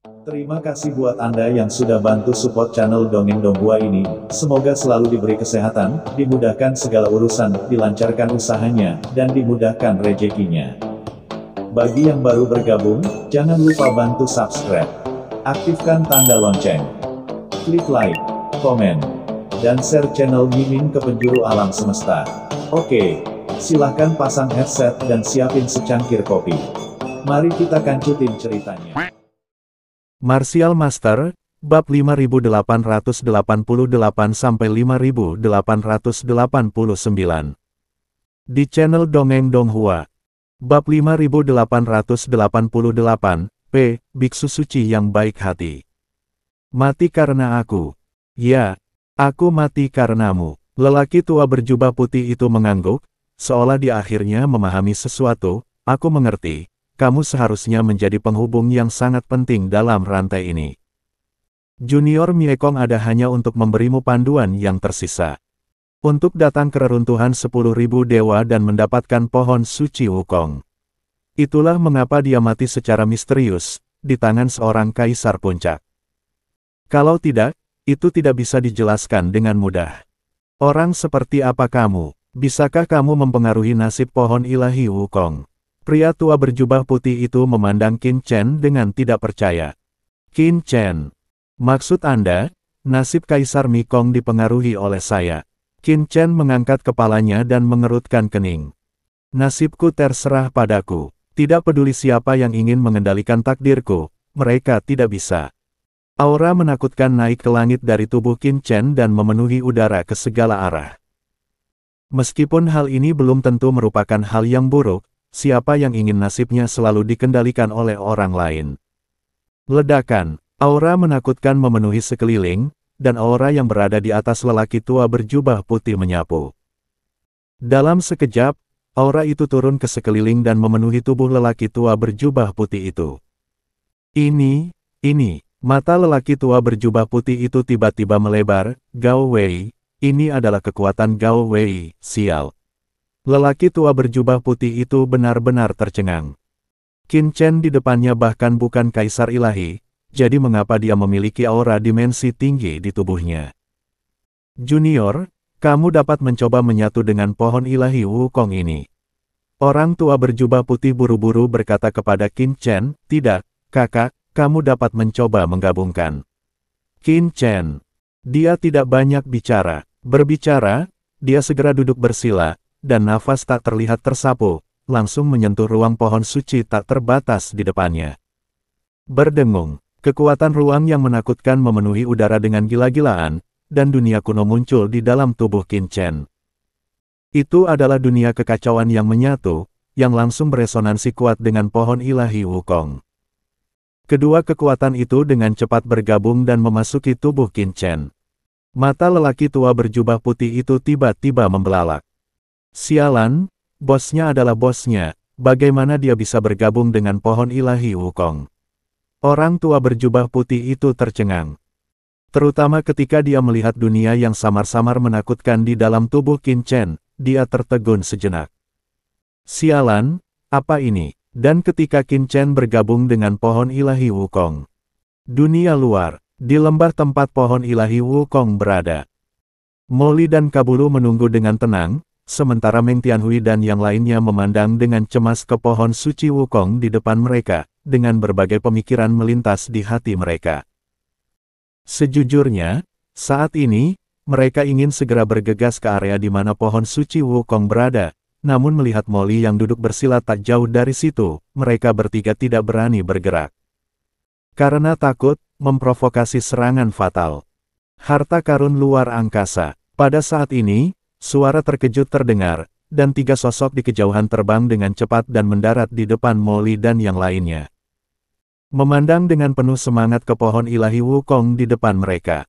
Terima kasih buat Anda yang sudah bantu support channel Dongeng Donghua ini. Semoga selalu diberi kesehatan, dimudahkan segala urusan, dilancarkan usahanya, dan dimudahkan rezekinya. Bagi yang baru bergabung, jangan lupa bantu subscribe. Aktifkan tanda lonceng. Klik like, komen, dan share channel Mimin ke penjuru alam semesta. Oke, silahkan pasang headset dan siapin secangkir kopi. Mari kita kancutin ceritanya. Martial Master, bab 5888-5889. Di channel Dongeng Donghua. Bab 5888, Biksu Suci yang Baik Hati. Mati karena aku. Ya, aku mati karenamu. Lelaki tua berjubah putih itu mengangguk, seolah dia akhirnya memahami sesuatu. Aku mengerti. Kamu seharusnya menjadi penghubung yang sangat penting dalam rantai ini. Junior Miekong ada hanya untuk memberimu panduan yang tersisa. Untuk datang ke reruntuhan 10.000 dewa dan mendapatkan pohon suci Wukong. Itulah mengapa dia mati secara misterius, di tangan seorang kaisar puncak. Kalau tidak, itu tidak bisa dijelaskan dengan mudah. Orang seperti apa kamu? Bisakah kamu mempengaruhi nasib pohon ilahi Wukong? Pria tua berjubah putih itu memandang Qin Chen dengan tidak percaya. Qin Chen, maksud Anda, nasib Kaisar Mekong dipengaruhi oleh saya. Qin Chen mengangkat kepalanya dan mengerutkan kening. Nasibku terserah padaku. Tidak peduli siapa yang ingin mengendalikan takdirku, mereka tidak bisa. Aura menakutkan naik ke langit dari tubuh Qin Chen dan memenuhi udara ke segala arah. Meskipun hal ini belum tentu merupakan hal yang buruk, siapa yang ingin nasibnya selalu dikendalikan oleh orang lain? Ledakan, aura menakutkan memenuhi sekeliling, dan aura yang berada di atas lelaki tua berjubah putih menyapu. Dalam sekejap, aura itu turun ke sekeliling dan memenuhi tubuh lelaki tua berjubah putih itu. Ini, mata lelaki tua berjubah putih itu tiba-tiba melebar. Gao Wei, ini adalah kekuatan Gao Wei, sial. Lelaki tua berjubah putih itu benar-benar tercengang. Qin Chen di depannya bahkan bukan kaisar ilahi, jadi mengapa dia memiliki aura dimensi tinggi di tubuhnya? Junior, kamu dapat mencoba menyatu dengan pohon ilahi Wukong ini. Orang tua berjubah putih buru-buru berkata kepada Qin Chen, tidak, kakak, kamu dapat mencoba menggabungkan. Qin Chen, dia tidak banyak bicara. Berbicara, dia segera duduk bersila, dan nafas tak terlihat tersapu, langsung menyentuh ruang pohon suci tak terbatas di depannya. Berdengung, kekuatan ruang yang menakutkan memenuhi udara dengan gila-gilaan, dan dunia kuno muncul di dalam tubuh Qin Chen. Itu adalah dunia kekacauan yang menyatu, yang langsung beresonansi kuat dengan pohon ilahi Wukong. Kedua kekuatan itu dengan cepat bergabung dan memasuki tubuh Qin Chen. Mata lelaki tua berjubah putih itu tiba-tiba membelalak. Sialan, bosnya adalah bosnya, bagaimana dia bisa bergabung dengan pohon ilahi Wukong? Orang tua berjubah putih itu tercengang. Terutama ketika dia melihat dunia yang samar-samar menakutkan di dalam tubuh Qin Chen, dia tertegun sejenak. Sialan, apa ini? Dan ketika Qin Chen bergabung dengan pohon ilahi Wukong. Dunia luar, di lembah tempat pohon ilahi Wukong berada. Molly dan Kabulu menunggu dengan tenang, sementara Meng Tianhui dan yang lainnya memandang dengan cemas ke pohon suci Wukong di depan mereka, dengan berbagai pemikiran melintas di hati mereka. Sejujurnya, saat ini, mereka ingin segera bergegas ke area di mana pohon suci Wukong berada, namun melihat Molly yang duduk bersila tak jauh dari situ, mereka bertiga tidak berani bergerak. Karena takut, memprovokasi serangan fatal. Harta karun luar angkasa. Pada saat ini, suara terkejut terdengar, dan tiga sosok di kejauhan terbang dengan cepat dan mendarat di depan Molly dan yang lainnya. Memandang dengan penuh semangat ke pohon ilahi Wukong di depan mereka.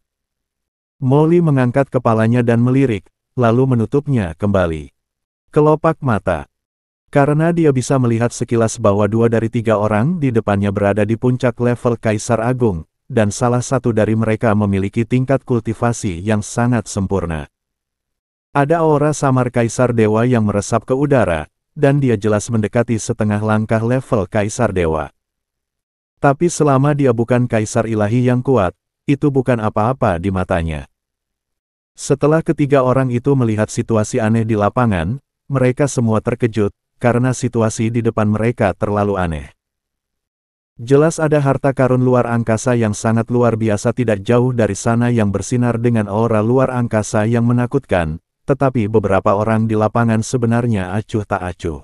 Molly mengangkat kepalanya dan melirik, lalu menutupnya kembali. Kelopak mata. Karena dia bisa melihat sekilas bahwa 2 dari 3 orang di depannya berada di puncak level Kaisar Agung, dan salah satu dari mereka memiliki tingkat kultivasi yang sangat sempurna. Ada aura samar Kaisar Dewa yang meresap ke udara, dan dia jelas mendekati setengah langkah level Kaisar Dewa. Tapi selama dia bukan kaisar ilahi yang kuat, itu bukan apa-apa di matanya. Setelah ketiga orang itu melihat situasi aneh di lapangan, mereka semua terkejut, karena situasi di depan mereka terlalu aneh. Jelas ada harta karun luar angkasa yang sangat luar biasa tidak jauh dari sana yang bersinar dengan aura luar angkasa yang menakutkan, tetapi beberapa orang di lapangan sebenarnya acuh tak acuh.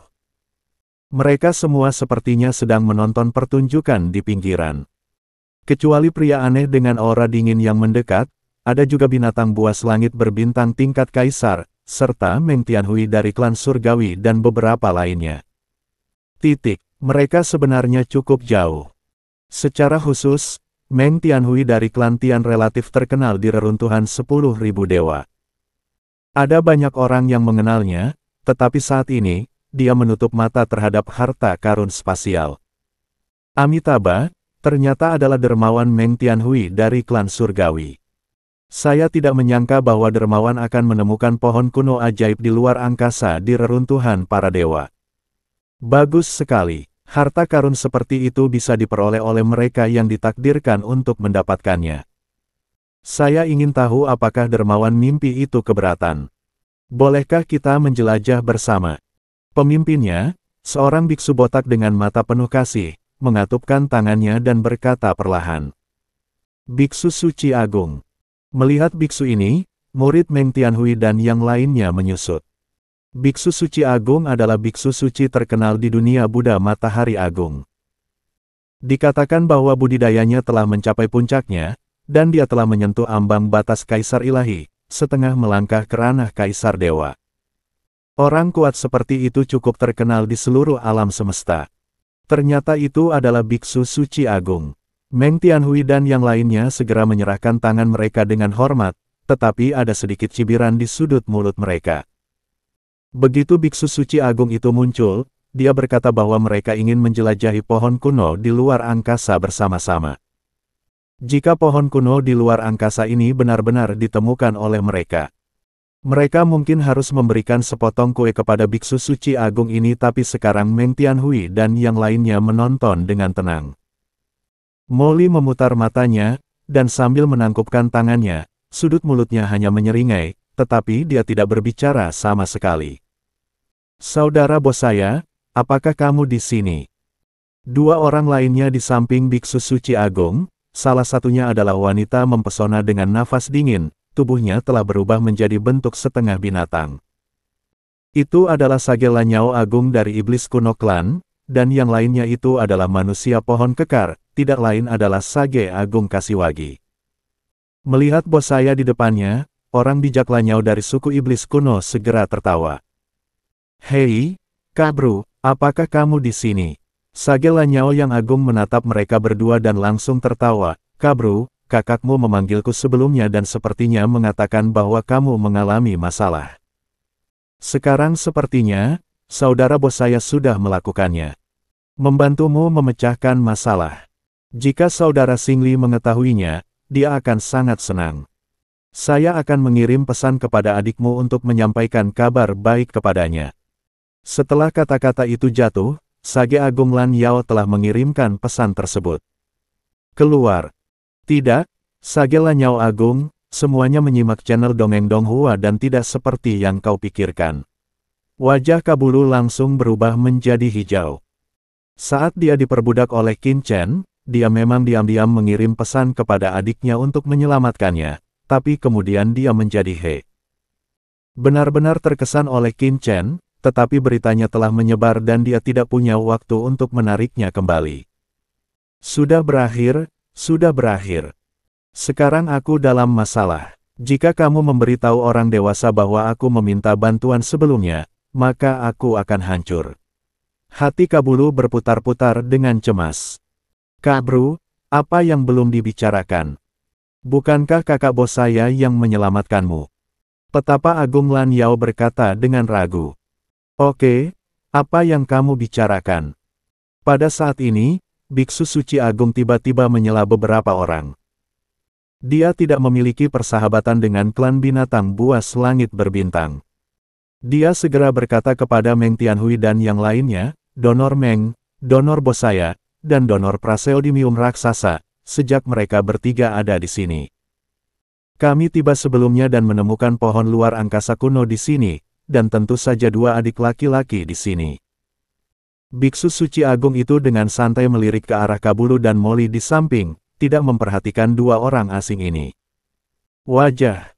Mereka semua sepertinya sedang menonton pertunjukan di pinggiran. Kecuali pria aneh dengan aura dingin yang mendekat, ada juga binatang buas langit berbintang tingkat kaisar, serta Meng Tianhui dari klan surgawi dan beberapa lainnya. Mereka sebenarnya cukup jauh. Secara khusus, Meng Tianhui dari klan Tian relatif terkenal di reruntuhan 10.000 dewa. Ada banyak orang yang mengenalnya, tetapi saat ini, dia menutup mata terhadap harta karun spasial. Amitabha, ternyata adalah dermawan Meng Tianhui dari klan surgawi. Saya tidak menyangka bahwa dermawan akan menemukan pohon kuno ajaib di luar angkasa di reruntuhan para dewa. Bagus sekali. Harta karun seperti itu bisa diperoleh oleh mereka yang ditakdirkan untuk mendapatkannya. Saya ingin tahu apakah dermawan mimpi itu keberatan. Bolehkah kita menjelajah bersama? Pemimpinnya, seorang biksu botak dengan mata penuh kasih, mengatupkan tangannya dan berkata perlahan. Biksu Suci Agung. Melihat biksu ini, murid Meng Tianhui dan yang lainnya menyusut. Biksu Suci Agung adalah biksu suci terkenal di dunia Buddha Matahari Agung. Dikatakan bahwa budidayanya telah mencapai puncaknya, dan dia telah menyentuh ambang batas kaisar ilahi, setengah melangkah ke ranah kaisar dewa. Orang kuat seperti itu cukup terkenal di seluruh alam semesta. Ternyata itu adalah biksu Suci Agung. Meng Tianhui dan yang lainnya segera menyerahkan tangan mereka dengan hormat, tetapi ada sedikit cibiran di sudut mulut mereka. Begitu biksu suci agung itu muncul, dia berkata bahwa mereka ingin menjelajahi pohon kuno di luar angkasa bersama-sama. Jika pohon kuno di luar angkasa ini benar-benar ditemukan oleh mereka, mereka mungkin harus memberikan sepotong kue kepada biksu suci agung ini, tapi sekarang Meng Tianhui dan yang lainnya menonton dengan tenang. Molly memutar matanya, dan sambil menangkupkan tangannya, sudut mulutnya hanya menyeringai, tetapi dia tidak berbicara sama sekali. Saudara bos saya, apakah kamu di sini? Dua orang lainnya di samping biksu suci agung, salah satunya adalah wanita mempesona dengan nafas dingin, tubuhnya telah berubah menjadi bentuk setengah binatang. Itu adalah Sage Lanyao Agung dari iblis kuno klan, dan yang lainnya itu adalah manusia pohon kekar, tidak lain adalah Sage Agung Kasiwagi. Melihat bos saya di depannya, orang bijak Lanyao dari suku iblis kuno segera tertawa. Hei, Kabru, apakah kamu di sini? Sage Lanyao yang agung menatap mereka berdua dan langsung tertawa. Kabru, kakakmu memanggilku sebelumnya dan sepertinya mengatakan bahwa kamu mengalami masalah. Sekarang sepertinya, saudara bos saya sudah melakukannya. Membantumu memecahkan masalah. Jika saudara Xingli mengetahuinya, dia akan sangat senang. Saya akan mengirim pesan kepada adikmu untuk menyampaikan kabar baik kepadanya. Setelah kata-kata itu jatuh, Sage Agung Lanyao telah mengirimkan pesan tersebut. Keluar. Tidak, Sage Lanyao Agung, semuanya menyimak channel Dongeng Donghua dan tidak seperti yang kau pikirkan. Wajah Kabulu langsung berubah menjadi hijau. Saat dia diperbudak oleh Qin Chen, dia memang diam-diam mengirim pesan kepada adiknya untuk menyelamatkannya, tapi kemudian dia menjadi he. Benar-benar terkesan oleh Qin Chen, tetapi beritanya telah menyebar dan dia tidak punya waktu untuk menariknya kembali. Sudah berakhir, sudah berakhir. Sekarang aku dalam masalah. Jika kamu memberitahu orang dewasa bahwa aku meminta bantuan sebelumnya, maka aku akan hancur. Hati Kabulu berputar-putar dengan cemas. Kabru, apa yang belum dibicarakan? Bukankah kakak bos saya yang menyelamatkanmu? Petapa Agung Lanyao berkata dengan ragu. Oke, apa yang kamu bicarakan? Pada saat ini, biksu suci agung tiba-tiba menyela beberapa orang. Dia tidak memiliki persahabatan dengan klan binatang buas langit berbintang. Dia segera berkata kepada Meng Tianhui dan yang lainnya, Donor Meng, donor bos saya, dan donor praseodymium raksasa, sejak mereka bertiga ada di sini. Kami tiba sebelumnya dan menemukan pohon luar angkasa kuno di sini, dan tentu saja dua adik laki-laki di sini. Biksu suci agung itu dengan santai melirik ke arah Kabulu dan Molly di samping, tidak memperhatikan dua orang asing ini. Wajah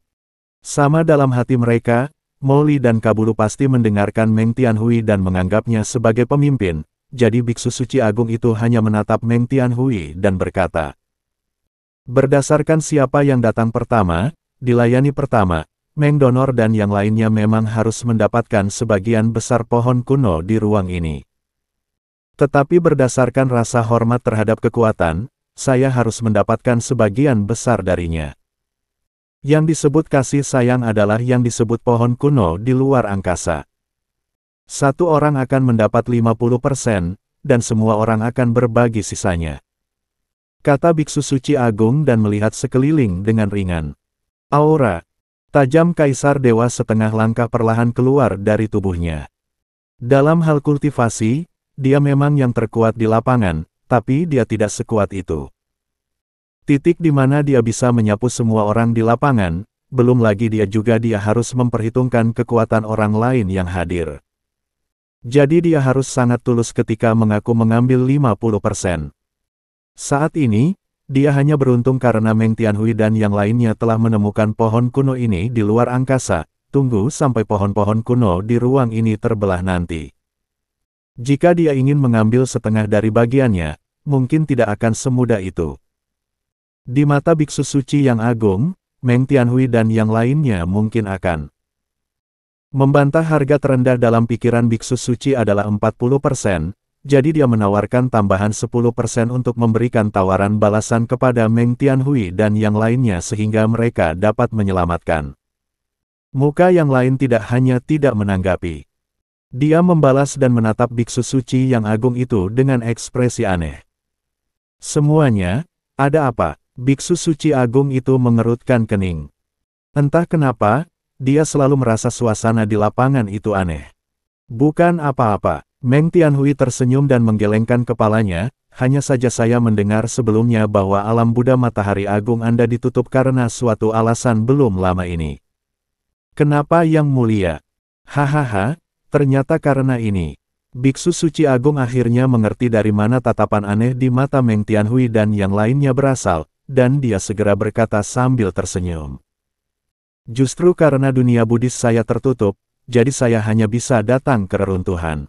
sama dalam hati mereka, Molly dan Kabulu pasti mendengarkan Meng Tianhui dan menganggapnya sebagai pemimpin, jadi biksu suci agung itu hanya menatap Meng Tianhui dan berkata, berdasarkan siapa yang datang pertama, dilayani pertama, Meng Donor dan yang lainnya memang harus mendapatkan sebagian besar pohon kuno di ruang ini. Tetapi berdasarkan rasa hormat terhadap kekuatan, saya harus mendapatkan sebagian besar darinya. Yang disebut kasih sayang adalah yang disebut pohon kuno di luar angkasa. Satu orang akan mendapat 50%, dan semua orang akan berbagi sisanya. Kata biksu suci agung dan melihat sekeliling dengan ringan. Aura tajam Kaisar Dewa setengah langkah perlahan keluar dari tubuhnya. Dalam hal kultivasi, dia memang yang terkuat di lapangan, tapi dia tidak sekuat itu. Titik di mana dia bisa menyapu semua orang di lapangan, belum lagi dia harus memperhitungkan kekuatan orang lain yang hadir. Jadi dia harus sangat tulus ketika mengaku mengambil 50%. Saat ini, dia hanya beruntung karena Meng Tianhui dan yang lainnya telah menemukan pohon kuno ini di luar angkasa, tunggu sampai pohon-pohon kuno di ruang ini terbelah nanti. Jika dia ingin mengambil setengah dari bagiannya, mungkin tidak akan semudah itu. Di mata biksu suci yang agung, Meng Tianhui dan yang lainnya mungkin akan membantah. Harga terendah dalam pikiran biksu suci adalah 40%, jadi dia menawarkan tambahan 10% untuk memberikan tawaran balasan kepada Meng Tianhui dan yang lainnya sehingga mereka dapat menyelamatkan. Muka yang lain tidak hanya tidak menanggapi. Dia membalas dan menatap biksu suci yang agung itu dengan ekspresi aneh. Semuanya, ada apa? Biksu suci agung itu mengerutkan kening. Entah kenapa, dia selalu merasa suasana di lapangan itu aneh. Bukan apa-apa, Meng Tianhui tersenyum dan menggelengkan kepalanya, hanya saja saya mendengar sebelumnya bahwa alam Buddha Matahari Agung Anda ditutup karena suatu alasan belum lama ini. Kenapa Yang Mulia? Hahaha, ternyata karena ini. Biksu suci agung akhirnya mengerti dari mana tatapan aneh di mata Meng Tianhui dan yang lainnya berasal, dan dia segera berkata sambil tersenyum. Justru karena dunia Buddhis saya tertutup, jadi saya hanya bisa datang ke reruntuhan.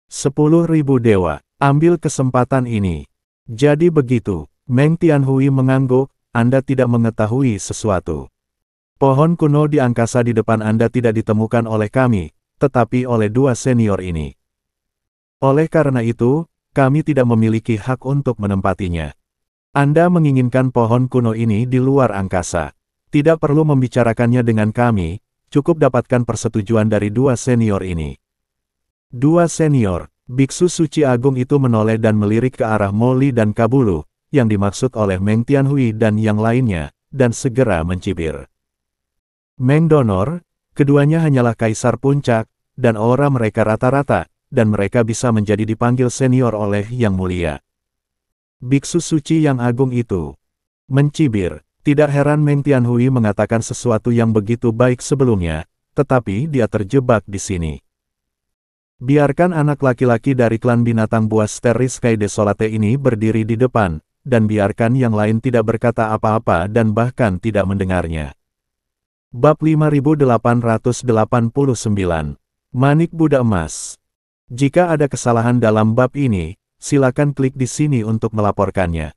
10.000 dewa, ambil kesempatan ini. Jadi begitu, Meng Tianhui mengangguk, Anda tidak mengetahui sesuatu. Pohon kuno di angkasa di depan Anda tidak ditemukan oleh kami, tetapi oleh dua senior ini. Oleh karena itu, kami tidak memiliki hak untuk menempatinya. Anda menginginkan pohon kuno ini di luar angkasa. Tidak perlu membicarakannya dengan kami, cukup dapatkan persetujuan dari dua senior ini. Dua senior, biksu suci agung itu menoleh dan melirik ke arah Molly dan Kabulu, yang dimaksud oleh Meng Tianhui dan yang lainnya, dan segera mencibir. Meng Donor, keduanya hanyalah kaisar puncak, dan aura mereka rata-rata, dan mereka bisa menjadi dipanggil senior oleh Yang Mulia. Biksu suci yang agung itu mencibir. Tidak heran Meng Tianhui mengatakan sesuatu yang begitu baik sebelumnya, tetapi dia terjebak di sini. Biarkan anak laki-laki dari klan binatang buas Steriskai Desolate ini berdiri di depan, dan biarkan yang lain tidak berkata apa-apa dan bahkan tidak mendengarnya. Bab 5889, Manik Buddha Emas. Jika ada kesalahan dalam bab ini, silakan klik di sini untuk melaporkannya.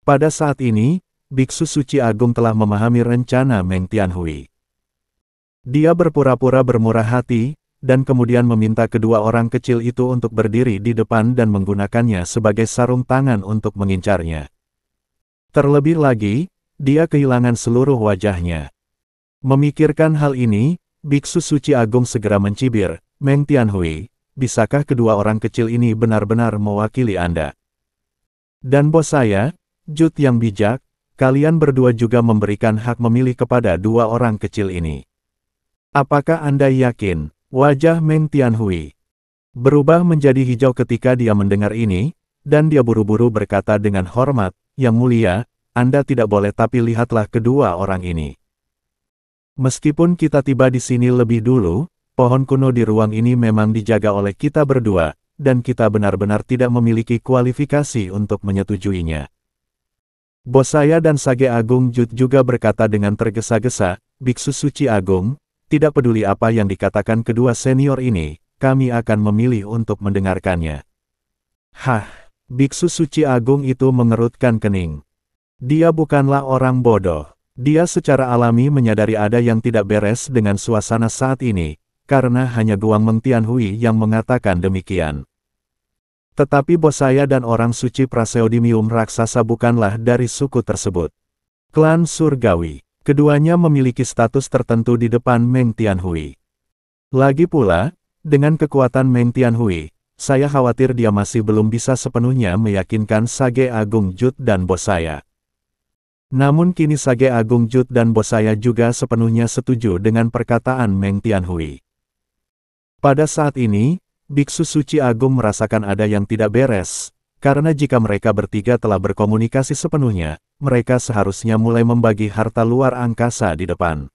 Pada saat ini, Biksu Suci Agung telah memahami rencana Meng Tianhui. Dia berpura-pura bermurah hati, dan kemudian meminta kedua orang kecil itu untuk berdiri di depan dan menggunakannya sebagai sarung tangan untuk mengincarnya. Terlebih lagi, dia kehilangan seluruh wajahnya. Memikirkan hal ini, Biksu Suci Agung segera mencibir, Meng Tianhui, bisakah kedua orang kecil ini benar-benar mewakili Anda? Dan bos saya, Jut yang bijak, kalian berdua juga memberikan hak memilih kepada dua orang kecil ini. Apakah Anda yakin? Wajah Meng Tianhui berubah menjadi hijau ketika dia mendengar ini, dan dia buru-buru berkata dengan hormat, "Yang mulia, Anda tidak boleh, tapi lihatlah kedua orang ini. Meskipun kita tiba di sini lebih dulu, pohon kuno di ruang ini memang dijaga oleh kita berdua, dan kita benar-benar tidak memiliki kualifikasi untuk menyetujuinya." Bos saya dan Sage Agung Jut juga berkata dengan tergesa-gesa, "Biksu Suci Agung, tidak peduli apa yang dikatakan kedua senior ini, kami akan memilih untuk mendengarkannya." Hah, Biksu Suci Agung itu mengerutkan kening. Dia bukanlah orang bodoh. Dia secara alami menyadari ada yang tidak beres dengan suasana saat ini, karena hanya Guang Meng Tianhui yang mengatakan demikian. Tetapi bos saya dan orang suci praseodymium raksasa bukanlah dari suku tersebut. Klan surgawi. Keduanya memiliki status tertentu di depan Meng Tianhui. Lagi pula, dengan kekuatan Meng Tianhui, saya khawatir dia masih belum bisa sepenuhnya meyakinkan Sage Agung Jut dan bos saya. Namun kini Sage Agung Jut dan bos saya juga sepenuhnya setuju dengan perkataan Meng Tianhui. Pada saat ini, Biksu Suci Agung merasakan ada yang tidak beres, karena jika mereka bertiga telah berkomunikasi sepenuhnya, mereka seharusnya mulai membagi harta luar angkasa di depan.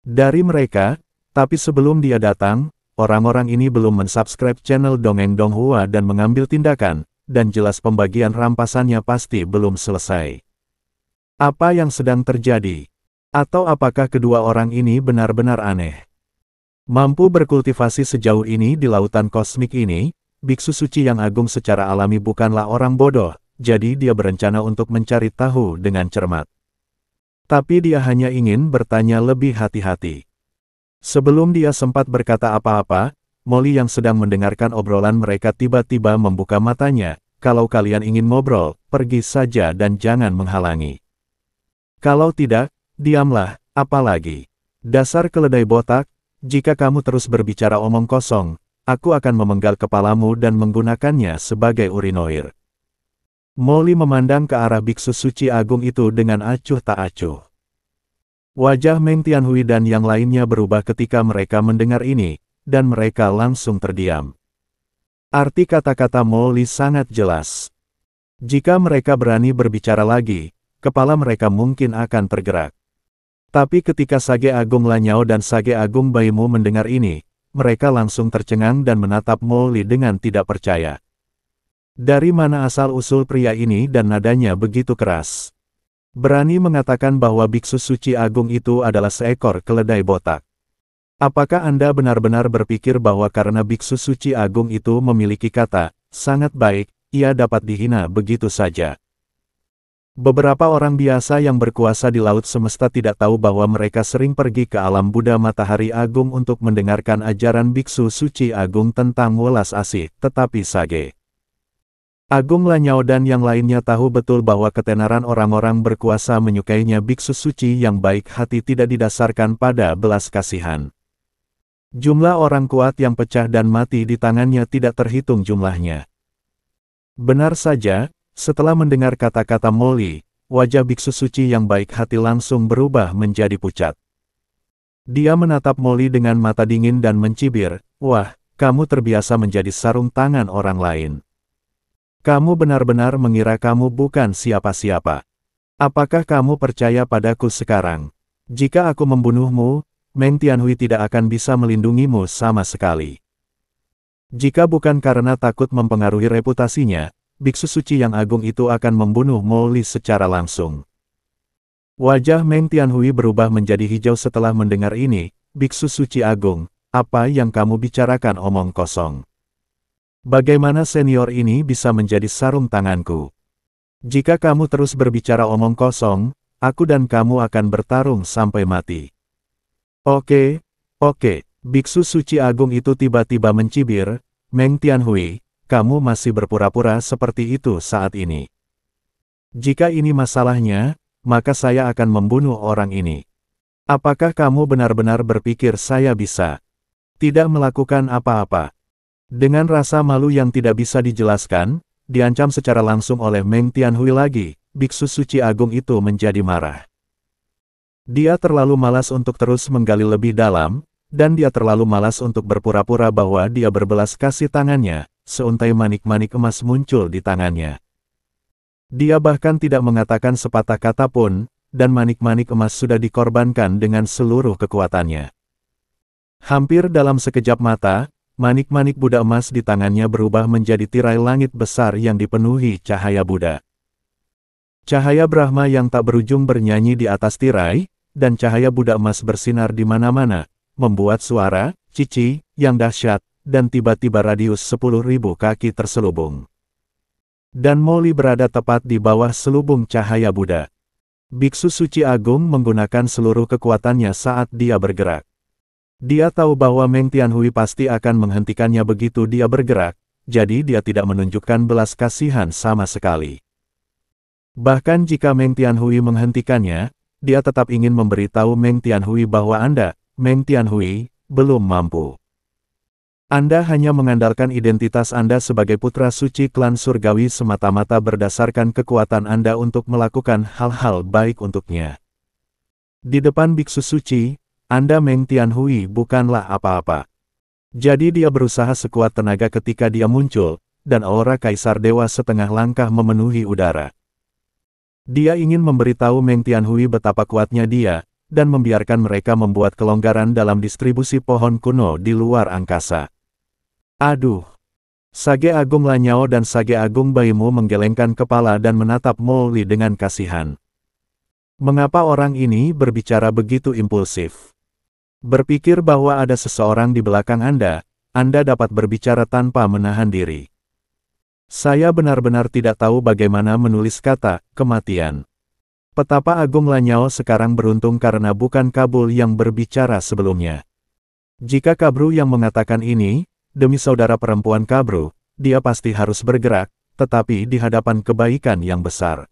Dari mereka, tapi sebelum dia datang, orang-orang ini belum mensubscribe channel Dongeng Donghua dan mengambil tindakan, dan jelas pembagian rampasannya pasti belum selesai. Apa yang sedang terjadi? Atau apakah kedua orang ini benar-benar aneh? Mampu berkultivasi sejauh ini di lautan kosmik ini, Biksu Suci yang agung secara alami bukanlah orang bodoh, jadi dia berencana untuk mencari tahu dengan cermat. Tapi dia hanya ingin bertanya lebih hati-hati. Sebelum dia sempat berkata apa-apa, Molly yang sedang mendengarkan obrolan mereka tiba-tiba membuka matanya, "Kalau kalian ingin ngobrol, pergi saja dan jangan menghalangi. Kalau tidak, diamlah, apalagi. Dasar keledai botak, jika kamu terus berbicara omong kosong, aku akan memenggal kepalamu dan menggunakannya sebagai urinoir." Molly memandang ke arah Biksu Suci Agung itu dengan acuh tak acuh. Wajah Meng Tianhui dan yang lainnya berubah ketika mereka mendengar ini, dan mereka langsung terdiam. Arti kata-kata Molly sangat jelas. Jika mereka berani berbicara lagi, kepala mereka mungkin akan tergerak. Tapi ketika Sage Agung Lanyao dan Sage Agung Baimu mendengar ini, mereka langsung tercengang dan menatap Molly dengan tidak percaya. Dari mana asal-usul pria ini dan nadanya begitu keras? Berani mengatakan bahwa Biksu Suci Agung itu adalah seekor keledai botak. Apakah Anda benar-benar berpikir bahwa karena Biksu Suci Agung itu memiliki kata, "sangat baik," ia dapat dihina begitu saja? Beberapa orang biasa yang berkuasa di laut semesta tidak tahu bahwa mereka sering pergi ke alam Buddha Matahari Agung untuk mendengarkan ajaran Biksu Suci Agung tentang welas asih, tetapi Sage Agung Lanyao dan yang lainnya tahu betul bahwa ketenaran orang-orang berkuasa menyukainya Biksu Suci yang baik hati tidak didasarkan pada belas kasihan. Jumlah orang kuat yang pecah dan mati di tangannya tidak terhitung jumlahnya. Benar saja, setelah mendengar kata-kata Molly, wajah Biksu Suci yang baik hati langsung berubah menjadi pucat. Dia menatap Molly dengan mata dingin dan mencibir, "Wah, kamu terbiasa menjadi sarung tangan orang lain. Kamu benar-benar mengira kamu bukan siapa-siapa. Apakah kamu percaya padaku sekarang? Jika aku membunuhmu, Meng Tianhui tidak akan bisa melindungimu sama sekali. Jika bukan karena takut mempengaruhi reputasinya, Biksu Suci yang agung itu akan membunuh Molly secara langsung." Wajah Meng Tianhui berubah menjadi hijau setelah mendengar ini. "Biksu Suci Agung, apa yang kamu bicarakan omong kosong? Bagaimana senior ini bisa menjadi sarung tanganku? Jika kamu terus berbicara omong kosong, aku dan kamu akan bertarung sampai mati." Oke. Biksu Suci Agung itu tiba-tiba mencibir, "Meng Tianhui, kamu masih berpura-pura seperti itu saat ini. Jika ini masalahnya, maka saya akan membunuh orang ini. Apakah kamu benar-benar berpikir saya bisa tidak melakukan apa-apa?" Dengan rasa malu yang tidak bisa dijelaskan, diancam secara langsung oleh Meng Tianhui lagi, Biksu Suci Agung itu menjadi marah. Dia terlalu malas untuk terus menggali lebih dalam, dan dia terlalu malas untuk berpura-pura bahwa dia berbelas kasih tangannya, seuntai manik-manik emas muncul di tangannya. Dia bahkan tidak mengatakan sepatah kata pun, dan manik-manik emas sudah dikorbankan dengan seluruh kekuatannya. Hampir dalam sekejap mata, manik-manik Buddha emas di tangannya berubah menjadi tirai langit besar yang dipenuhi cahaya Buddha. Cahaya Brahma yang tak berujung bernyanyi di atas tirai, dan cahaya Buddha emas bersinar di mana-mana, membuat suara, cici, yang dahsyat, dan tiba-tiba radius 10.000 kaki terselubung. Dan Molly berada tepat di bawah selubung cahaya Buddha. Biksu suci agung menggunakan seluruh kekuatannya saat dia bergerak. Dia tahu bahwa Meng Tianhui pasti akan menghentikannya begitu dia bergerak, jadi dia tidak menunjukkan belas kasihan sama sekali. Bahkan jika Meng Tianhui menghentikannya, dia tetap ingin memberitahu Meng Tianhui bahwa Anda, Meng Tianhui, belum mampu. Anda hanya mengandalkan identitas Anda sebagai putra suci klan surgawi semata-mata berdasarkan kekuatan Anda untuk melakukan hal-hal baik untuknya. Di depan biksu suci, Anda Meng Tianhui bukanlah apa-apa. Jadi dia berusaha sekuat tenaga ketika dia muncul, dan aura Kaisar Dewa setengah langkah memenuhi udara. Dia ingin memberitahu Meng Tianhui betapa kuatnya dia, dan membiarkan mereka membuat kelonggaran dalam distribusi pohon kuno di luar angkasa. Aduh! Sage Agung Lanyao dan Sage Agung Baimu menggelengkan kepala dan menatap Molly dengan kasihan. Mengapa orang ini berbicara begitu impulsif? Berpikir bahwa ada seseorang di belakang Anda dapat berbicara tanpa menahan diri. Saya benar-benar tidak tahu bagaimana menulis kata kematian. Petapa Agung Lanyao sekarang beruntung karena bukan Kabul yang berbicara sebelumnya. Jika Kabru yang mengatakan ini, demi saudara perempuan Kabru, dia pasti harus bergerak, tetapi di hadapan kebaikan yang besar.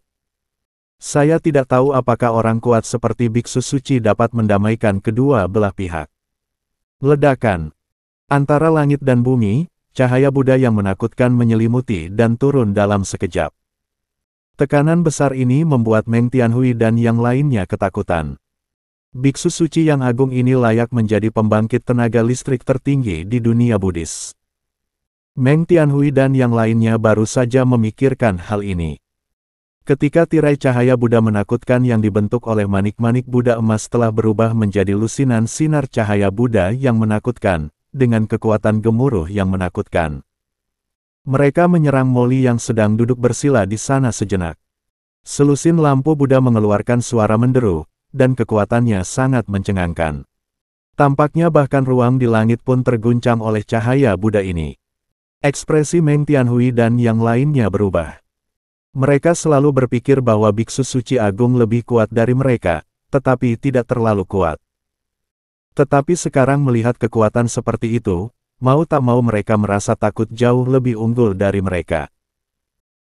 Saya tidak tahu apakah orang kuat seperti biksu suci dapat mendamaikan kedua belah pihak. Ledakan. Antara langit dan bumi, cahaya Buddha yang menakutkan menyelimuti dan turun dalam sekejap. Tekanan besar ini membuat Meng Tianhui dan yang lainnya ketakutan. Biksu suci yang agung ini layak menjadi pembangkit tenaga listrik tertinggi di dunia Buddhis. Meng Tianhui dan yang lainnya baru saja memikirkan hal ini. Ketika tirai cahaya Buddha menakutkan yang dibentuk oleh manik-manik Buddha emas telah berubah menjadi lusinan sinar cahaya Buddha yang menakutkan, dengan kekuatan gemuruh yang menakutkan. Mereka menyerang Molly yang sedang duduk bersila di sana sejenak. Selusin lampu Buddha mengeluarkan suara menderu, dan kekuatannya sangat mencengangkan. Tampaknya bahkan ruang di langit pun terguncang oleh cahaya Buddha ini. Ekspresi Meng Tianhui dan yang lainnya berubah. Mereka selalu berpikir bahwa biksu suci agung lebih kuat dari mereka, tetapi tidak terlalu kuat. Tetapi sekarang melihat kekuatan seperti itu, mau tak mau mereka merasa takut jauh lebih unggul dari mereka.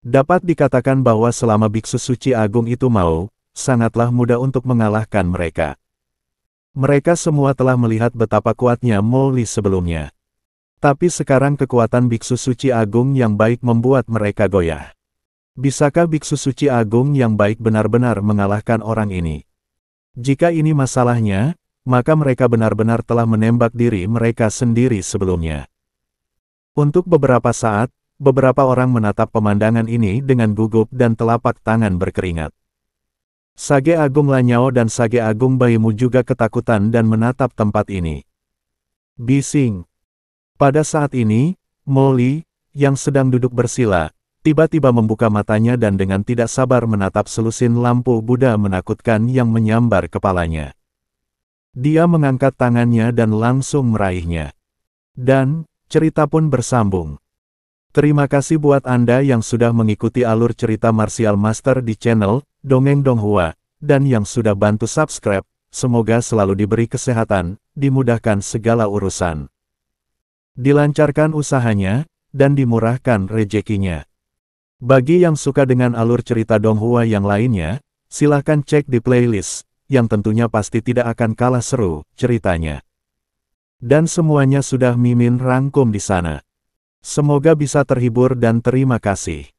Dapat dikatakan bahwa selama biksu suci agung itu mau, sangatlah mudah untuk mengalahkan mereka. Mereka semua telah melihat betapa kuatnya Molly sebelumnya. Tapi sekarang kekuatan biksu suci agung yang baik membuat mereka goyah. Bisakah biksu suci agung yang baik benar-benar mengalahkan orang ini? Jika ini masalahnya, maka mereka benar-benar telah menembak diri mereka sendiri sebelumnya. Untuk beberapa saat, beberapa orang menatap pemandangan ini dengan gugup dan telapak tangan berkeringat. Sage Agung Lanyao dan Sage Agung Baimu juga ketakutan dan menatap tempat ini. Bising. Pada saat ini, Molly, yang sedang duduk bersila, tiba-tiba membuka matanya dan dengan tidak sabar menatap selusin lampu Buddha menakutkan yang menyambar kepalanya. Dia mengangkat tangannya dan langsung meraihnya. Dan, cerita pun bersambung. Terima kasih buat Anda yang sudah mengikuti alur cerita Martial Master di channel Dongeng Donghua, dan yang sudah bantu subscribe. Semoga selalu diberi kesehatan, dimudahkan segala urusan, dilancarkan usahanya, dan dimurahkan rezekinya. Bagi yang suka dengan alur cerita Donghua yang lainnya, silahkan cek di playlist, yang tentunya pasti tidak akan kalah seru ceritanya. Dan semuanya sudah Mimin rangkum di sana. Semoga bisa terhibur dan terima kasih.